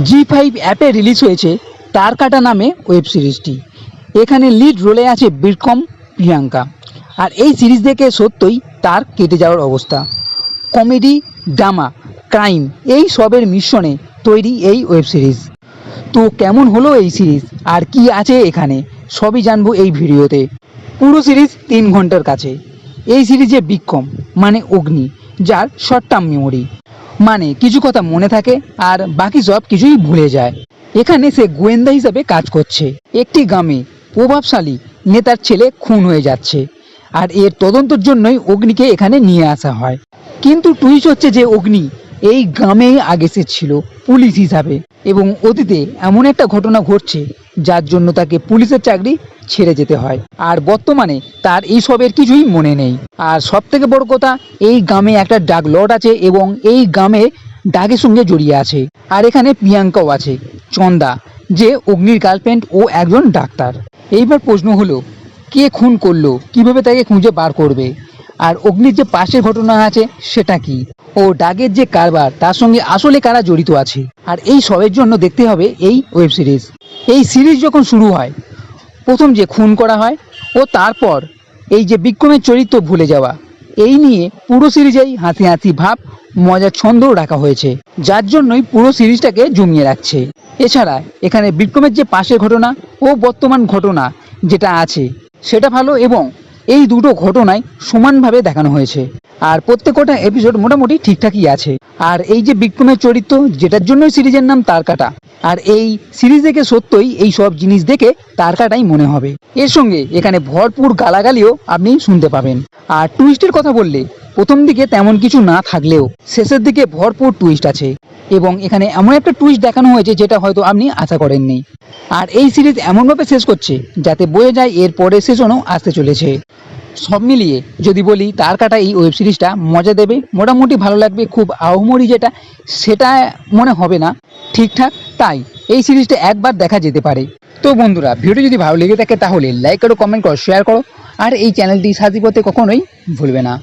জি5 অ্যাপে রিলিজ হয়েছে তার কাটা নামে ওয়েব সিরিজটি। এখানে লিড রোলে আছে বিক্রম, প্রিয়াঙ্কা। আর এই সিরিজ দেখে সত্যই তার কেটে যাওয়ার অবস্থা। কমেডি, ড্রামা, ক্রাইম এই সবের মিশ্রণে তৈরি এই ওয়েব সিরিজ। তো কেমন হলো এই সিরিজ আর কি আছে এখানে সবই জানবো এই ভিডিওতে। পুরো সিরিজ 3 ঘন্টার কাছে। এই সিরিজে বিক্রম মানে অগ্নি, যার শর্ট টার্ম মেমোরি, মানে কিছু কথা মনে থাকে আর বাকি সব কিছুই ভুলে যায়। এখানে সে গোয়েন্দা হিসাবে কাজ করছে। একটি গ্রামে প্রভাবশালী নেতার ছেলে খুন হয়ে যাচ্ছে আর এর তদন্তের জন্যই অগ্নিকে এখানে নিয়ে আসা হয়। কিন্তু টুইস্ট হচ্ছে যে অগ্নি এই গ্রামেই আগে সে ছিল পুলিশ হিসাবে, এবং অতীতে এমন একটা ঘটনা ঘটছে যার জন্য তাকে পুলিশের চাকরি ছেড়ে যেতে হয়। আর বর্তমানে তার এই সবের কিছুই মনে নেই। আর সব থেকে বড় কথা, এই গ্রামে একটা ডাক লর্ড আছে এবং এই গ্রামে ডাকের সঙ্গে জড়িয়ে আছে। আর এখানে প্রিয়াঙ্কাও আছে, চন্দা, যে অগ্নির গার্লফ্রেন্ড, ও একজন ডাক্তার। এইবার প্রশ্ন হলো, কে খুন করলো, কিভাবে তাকে খুঁজে বার করবে, আর অগ্নির যে পাশের ঘটনা আছে সেটা কি, ও ডাকের যে কারবার তার সঙ্গে আসলে কারা জড়িত আছে। আর এই সবের জন্য দেখতে হবে এই ওয়েব সিরিজ। এই সিরিজ যখন শুরু হয়, প্রথম যে খুন করা হয় ও তারপর এই যে বিক্রমের চরিত্র ভুলে যাওয়া, এই নিয়ে পুরো সিরিজেই হাসি হাসি ভাব, মজার ছন্দও রাখা হয়েছে, যার জন্যই পুরো সিরিজটাকে জমিয়ে রাখছে। এছাড়া এখানে বিক্রমের যে পাশের ঘটনা ও বর্তমান ঘটনা যেটা আছে সেটা ভালো, এবং এই দুটো ঘটনায় সমানভাবে দেখানো হয়েছে। আর প্রত্যেকটা এপিসোড মোটামুটি ঠিকঠাকই আছে। আর এই যে বিক্রমের চরিত্র, যেটার জন্যই সিরিজের নাম তার কাটা, আর এই সিরিজ দেখে সত্যই এই সব জিনিস দেখে তার কাটাই মনে হবে। এর সঙ্গে এখানে ভরপুর গালাগালিও আপনি শুনতে পাবেন। আর টুইস্টের কথা বললে, প্রথম দিকে তেমন কিছু না থাকলেও শেষের দিকে ভরপুর টুইস্ট আছে, এবং এখানে এমন একটা টুইস্ট দেখানো হয়েছে যেটা হয়তো আপনি আশা করেননি। আর এই সিরিজ এমনভাবে শেষ করছে যাতে বোঝা যায় এর পরের সিজনও আসতে চলেছে। সব মিলিয়ে যদি বলি, তার কাটা এই ওয়েব সিরিজটা মজা দেবে, মোটামুটি ভালো লাগবে। খুব আহমরি যেটা সেটা মনে হবে না, ঠিকঠাক। তাই এই সিরিজটা একবার দেখা যেতে পারে। তো বন্ধুরা, ভিডিও যদি ভালো লেগে থাকে তাহলে লাইক করো, কমেন্ট করো, শেয়ার করো, আর এই চ্যানেলটি সাবস্ক্রাইব করতে কখনোই ভুলবে না।